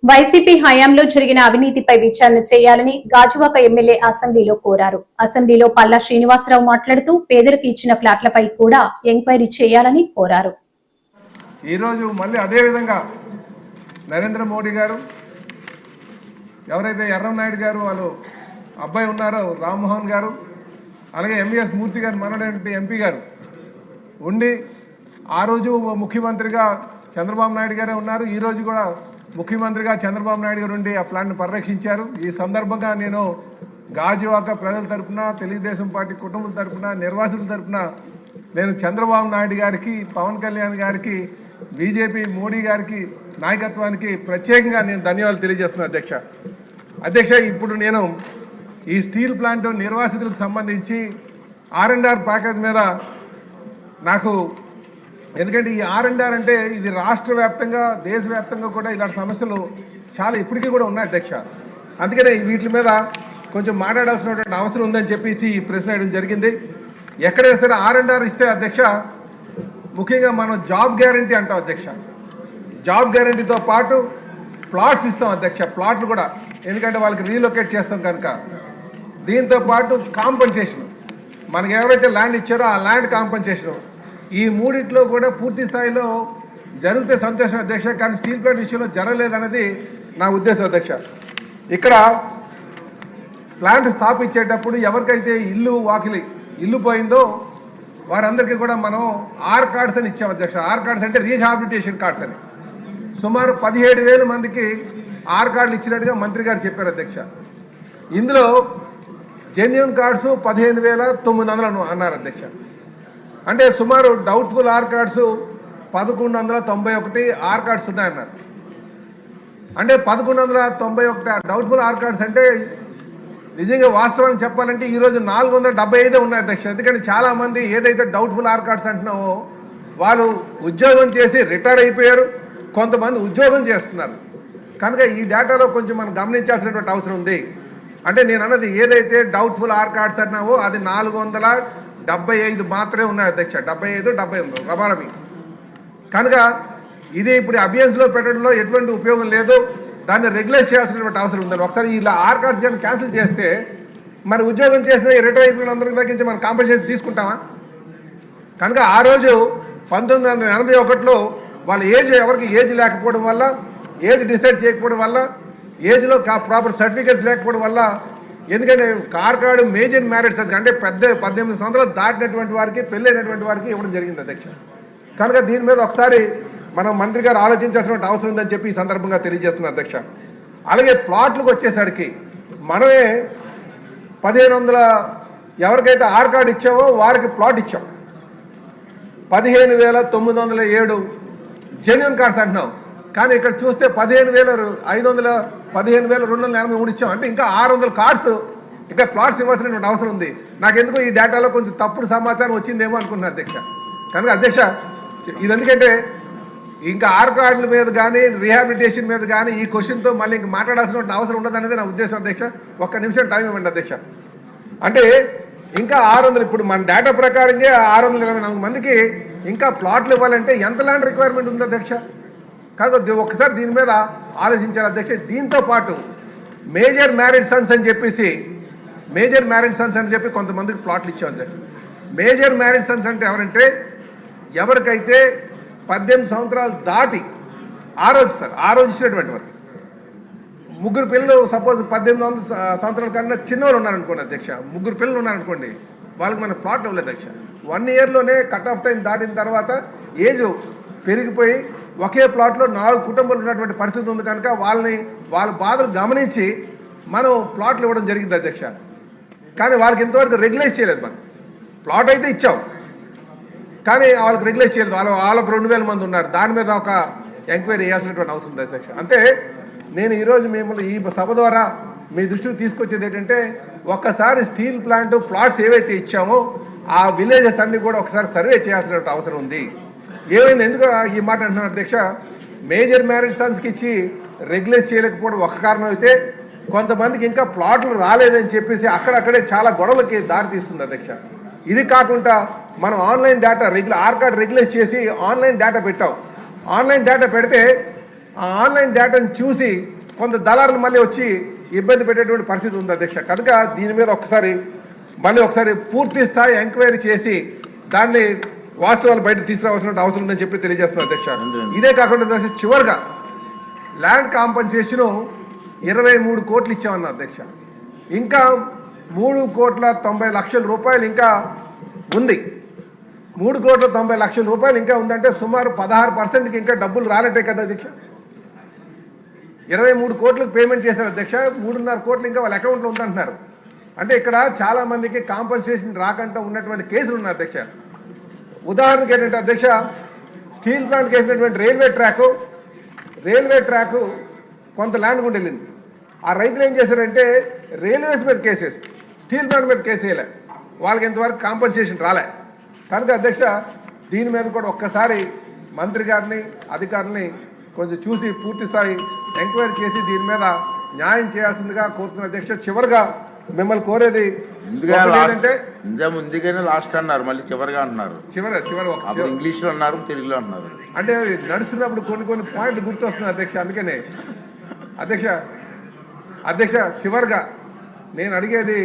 YCP హయాంలో జరిగిన అవినీతిపై విచారణ చేయాలని గాజువాక ఎమ్మెల్యే అసెంబ్లీలో కోరారు. అసెంబ్లీలో పల్లా శ్రీనివాసరావు మాట్లాడుతూ పేదలకు ఇచ్చిన ప్లాట్లపై కూడా ఎంక్వైరీ చేయాలని కోరారు. ఈ రోజు మళ్ళీ అదే విధంగా నరేంద్ర మోడీ గారు ఎవరైతే ఎర్రంనాయుడు గారు వాళ్ళు అబ్బాయి ఉన్నారో రామ్మోహన్ గారు, అలాగే ఎంఎస్ మూర్తి గారు మనటువంటి ఎంపీ గారు ఉండి ఆ రోజు ముఖ్యమంత్రిగా చంద్రబాబు నాయుడు గారే ఉన్నారు. ఈ రోజు కూడా ముఖ్యమంత్రిగా చంద్రబాబు నాయుడు గారు ఉండి ఆ ప్లాన్ను పరిరక్షించారు. ఈ సందర్భంగా నేను గాజువాక ప్రజల తరఫున, తెలుగుదేశం పార్టీ కుటుంబం తరఫున, నిర్వాసితుల తరఫున నేను చంద్రబాబు నాయుడు గారికి, పవన్ కళ్యాణ్ గారికి, బీజేపీ మోడీ గారికి నాయకత్వానికి ప్రత్యేకంగా నేను ధన్యవాదాలు తెలియజేస్తున్నాను. అధ్యక్ష ఇప్పుడు నేను ఈ స్టీల్ ప్లాంట్ నిర్వాసితులకు సంబంధించి R&R ప్యాకేజ్ మీద నాకు, ఎందుకంటే ఈ R&R అంటే ఇది రాష్ట్ర వ్యాప్తంగా దేశవ్యాప్తంగా కూడా ఇలాంటి సమస్యలు చాలా ఇప్పటికీ కూడా ఉన్నాయి అధ్యక్ష. అందుకనే వీటి మీద కొంచెం మాట్లాడాల్సినటువంటి అవసరం ఉందని చెప్పేసి ఈ ప్రశ్న వేయడం జరిగింది. ఎక్కడైనా సరే R&R ఇస్తే అధ్యక్ష ముఖ్యంగా మనం జాబ్ గ్యారంటీ అంటాం అధ్యక్ష. జాబ్ గ్యారంటీతో పాటు ప్లాట్స్ ఇస్తాం అధ్యక్ష, ప్లాట్లు కూడా, ఎందుకంటే వాళ్ళకి రీలొకేట్ చేస్తాం కనుక. దీంతో పాటు కాంపన్సేషన్, మనకి ఎవరైతే ల్యాండ్ ఇచ్చారో ఆ ల్యాండ్ కాంపన్సేషన్, ఈ మూడిట్లో కూడా పూర్తి స్థాయిలో జరిగితే సంతోషం అధ్యక్ష. కానీ స్టీల్ ప్లాంట్ విషయంలో జరగలేదన్నది నా ఉద్దేశం అధ్యక్ష. ఇక్కడ ప్లాంట్ స్థాపించేటప్పుడు ఎవరికైతే ఇల్లు పోయిందో వారందరికీ కూడా మనం R కార్డ్స్ అని ఇచ్చాం అధ్యక్ష. R కార్డ్స్ అంటే రీహాబిలిటేషన్ కార్డ్స్ అని. సుమారు 17,000 మందికి R కార్డులు ఇచ్చినట్టుగా మంత్రి గారు చెప్పారు అధ్యక్ష. ఇందులో జెన్యూన్ కార్డ్స్ 15,900 అన్నారు అధ్యక్ష. అంటే సుమారు doubtful R cards 1191 R cards ఉన్నాయన్నారు. అంటే 1191 డౌట్ఫుల్ R కార్డ్స్ అంటే నిజంగా వాస్తవానికి చెప్పాలంటే ఈరోజు 475 ఉన్నాయి అధ్యక్ష. ఎందుకంటే చాలామంది ఏదైతే డౌట్ఫుల్ R కార్డ్స్ అంటున్నామో వాళ్ళు ఉద్యోగం చేసి రిటైర్ అయిపోయారు, కొంతమంది ఉద్యోగం చేస్తున్నారు. కనుక ఈ డేటాలో కొంచెం మనం గమనించాల్సినటువంటి అవసరం ఉంది. అంటే నేను అన్నది ఏదైతే డౌట్ఫుల్ R కార్డ్స్ అన్నావో అది 475 మాత్రమే ఉన్నాయి అధ్యక్ష. 75 రమారమి. కనుక ఇది ఇప్పుడు అభియాన్స్లో పెట్టడంలో ఎటువంటి ఉపయోగం లేదు, దాన్ని రెగ్యులేట్ చేయాల్సినటువంటి అవసరం ఉందని. ఒకసారి ఇలా R కార్డ్స్ క్యాన్సిల్ చేస్తే మరి ఉద్యోగం చేసిన రిటైర్ అయిపోయిన అందరికి తగ్గించి మనం కాంపెన్సేషన్ తీసుకుంటామా? కనుక ఆ రోజు 1981లో వాళ్ళ ఎవరికి ఏజ్ లేకపోవడం వల్ల, ఏజ్ డిసైడ్ చేయకపోవడం వల్ల, ఏజ్లో ప్రాపర్ సర్టిఫికేట్స్ లేకపోవడం వల్ల, ఎందుకంటే కార్డు మేజర్ మ్యారేజ్ అంటే 18 సంవత్సరాలు దాటినటువంటి వారికి, పెళ్ళైనటువంటి వారికి ఇవ్వడం జరిగింది అధ్యక్ష. కనుక దీని మీద ఒకసారి మనం మంత్రి గారు ఆలోచించాల్సిన అవసరం ఉందని చెప్పి ఈ సందర్భంగా తెలియజేస్తున్నాం అధ్యక్ష. అలాగే ప్లాట్లకు వచ్చేసరికి మనమే 1500 ఎవరికైతే R కార్డు ఇచ్చామో వారికి ప్లాట్ ఇచ్చాం. 15,907 జెన్యూన్ కార్డ్స్ అంటున్నాం. కానీ ఇక్కడ చూస్తే 15,283 ఇచ్చాం. అంటే ఇంకా 600 కార్డ్స్ ఇంకా ప్లాట్స్ ఇవ్వాల్సినటువంటి అవసరం ఉంది. నాకెందుకో ఈ డేటాలో కొంచెం తప్పుడు సమాచారం వచ్చిందేమో అనుకున్నాను అధ్యక్ష. కనుక అధ్యక్ష ఇది ఎందుకంటే ఇంకా R కార్డుల మీద కానీ రీహాబిలిటేషన్ మీద కానీ ఈ క్వశ్చన్తో మళ్ళీ ఇంక మాట్లాడాల్సిన అవసరం ఉండదనేది నా ఉద్దేశం అధ్యక్ష. ఒక్క నిమిషం టైం ఇవ్వండి అధ్యక్ష. అంటే ఇంకా 600 ఇప్పుడు మన డేటా ప్రకారంగా 624 మందికి ఇంకా ప్లాట్లు ఇవ్వాలంటే ఎంత ల్యాండ్ రిక్వైర్మెంట్ ఉంది అధ్యక్ష? కాబట్టి ఒకసారి దీని మీద ఆలోచించారు అధ్యక్ష. దీంతో పాటు మేజర్ మ్యారేజ్ సన్స్ అని చెప్పి కొంతమందికి ప్లాట్లు ఇచ్చాం అధ్యక్ష. మేజర్ మ్యారేజ్ సన్స్ అంటే ఎవరంటే ఎవరికైతే 18 సంవత్సరాలు దాటి ఆ రోజు ఇచ్చినటువంటి వారు, ముగ్గురు పిల్లలు సపోజ్ 18 సంవత్సరాల కన్నా చిన్నవారు ఉన్నారనుకోండి అధ్యక్ష, ముగ్గురు పిల్లలు ఉన్నారనుకోండి, వాళ్ళకి మన ప్లాట్ ఇవ్వలేదు అధ్యక్ష. 1 ఇయర్లోనే కట్ ఆఫ్ టైం దాటిన తర్వాత ఏజ్ పెరిగిపోయి ఒకే ప్లాట్లో 4 కుటుంబాలు ఉన్నటువంటి పరిస్థితి ఉంది. కనుక వాళ్ళ బాధలు గమనించి మనం ప్లాట్లు ఇవ్వడం జరిగింది అధ్యక్ష. కానీ వాళ్ళకి ఇంతవరకు రెగ్యులైజ్ చేయలేదు. మనం ప్లాట్ అయితే ఇచ్చాం కానీ వాళ్ళకి రెగ్యులైజ్ చేయలేదు. వాళ్ళకు 2,000 మంది ఉన్నారు. దాని మీద ఒక ఎంక్వైరీ చేయాల్సినటువంటి అవసరం ఉంది అధ్యక్ష. అంటే నేను ఈరోజు మిమ్మల్ని ఈ సభ ద్వారా మీ దృష్టికి తీసుకొచ్చేది ఏంటంటే ఒక్కసారి స్టీల్ ప్లాంట్ ప్లాట్స్ ఏవైతే ఇచ్చామో ఆ విలేజెస్ అన్ని కూడా ఒకసారి సర్వే చేయాల్సినటువంటి అవసరం ఉంది. ఏమైంది, ఎందుకు ఈ మాట అంటున్నాను అధ్యక్ష, మేజర్ మ్యారేజ్ సన్స్కి ఇచ్చి రెగ్యులైజ్ చేయలేకపోవడం ఒక కారణం అయితే, కొంతమందికి ఇంకా ప్లాట్లు రాలేదని చెప్పేసి అక్కడక్కడే చాలా గొడవలకి దారితీస్తుంది అధ్యక్ష. ఇది కాకుండా మనం online data R card regularise చేసి ఆన్లైన్ డేటా పెట్టాం. ఆన్లైన్ డేటా పెడితే ఆ ఆన్లైన్ డేటాను చూసి కొంత దళారులు మళ్ళీ వచ్చి ఇబ్బంది పెట్టేటువంటి పరిస్థితి ఉంది అధ్యక్ష. కనుక దీని మీద ఒకసారి పూర్తి స్థాయి ఎంక్వైరీ చేసి దాన్ని వాస్తవాలు బయట తీసుకురావాల్సిన అవసరం ఉందని చెప్పి తెలియజేస్తున్నారు అధ్యక్ష. ఇదే కాకుండా అధ్యక్ష, చివరిగా ల్యాండ్ కాంపన్సేషన్ 23 కోట్లు ఇచ్చామన్న అధ్యక్ష. ఇంకా 3,90,00,000 రూపాయలు ఇంకా ఉంది. 3,90,00,000 రూపాయలు ఇంకా ఉందంటే సుమారు 16%కి ఇంకా డబ్బులు రానట్టే కదా అధ్యక్ష. 23 కోట్లకు పేమెంట్ చేశారు అధ్యక్ష. 3.5 కోట్లు ఇంకా వాళ్ళ అకౌంట్లో ఉందంటున్నారు. అంటే ఇక్కడ చాలా మందికి కాంపన్సేషన్ రాకుండా ఉన్నటువంటి కేసులు ఉన్నాయి అధ్యక్ష. ఉదాహరణకి ఏంటంటే అధ్యక్ష, స్టీల్ ప్లాంట్కి వేసినటువంటి రైల్వే ట్రాక్ కొంత ల్యాండ్ కూడా వెళ్ళింది. ఆ రైతులు ఏం చేశారంటే రైల్వేస్ మీద కేసేసి స్టీల్ ప్లాంట్ మీద కేసు వేయలే, వాళ్ళకి ఇంతవరకు కాంపన్సేషన్ రాలే. కనుక అధ్యక్ష, దీని మీద కూడా ఒక్కసారి మంత్రి గారిని అధికారులని కొంచెం చూసి పూర్తి స్థాయి ఎంక్వైరీ చేసి దీని మీద న్యాయం చేయాల్సిందిగా కోరుతున్న అధ్యక్ష. చివరిగా మిమ్మల్ని కోరేది ఏంటంటే ముందుగానే లాస్ట్ అన్నారు, మళ్ళీ చివరిగా అంటున్నారు. చివరి ఇంగ్లీష్లో అన్నారు, తెలుగులో అన్నారు. అంటే నడుస్తున్నప్పుడు కొన్ని పాయింట్లు గుర్తొస్తున్నాయి అధ్యక్ష. అందుకనే అధ్యక్ష చివరిగా నేను అడిగేది,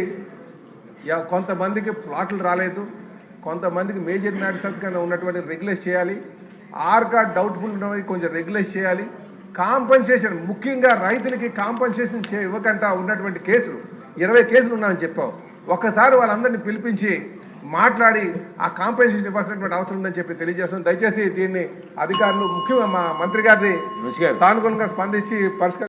కొంతమందికి ప్లాట్లు రాలేదు, కొంతమందికి మేజర్ మ్యాటర్స్ కన్నా ఉన్నటువంటి రెగ్యులైజ్ చేయాలి. ఆర్కార్డ్ డౌట్ఫుల్ ఉన్నవి కొంచెం రెగ్యులైజ్ చేయాలి. కాంపన్సేషన్, ముఖ్యంగా రైతులకి కాంపన్సేషన్ ఇవ్వకుండా ఉన్నటువంటి కేసులు 20 కేసులు ఉన్నాయని చెప్పావు. ఒక్కసారి వాళ్ళందరినీ పిలిపించి మాట్లాడి ఆ కాంపన్సేషన్ ఇవ్వాల్సినటువంటి అవసరం ఉందని చెప్పి తెలియజేస్తున్నాం. దయచేసి దీన్ని అధికారులు, ముఖ్యంగా మా మంత్రి గారిని సానుకూలంగా స్పందించి పరిష్కరి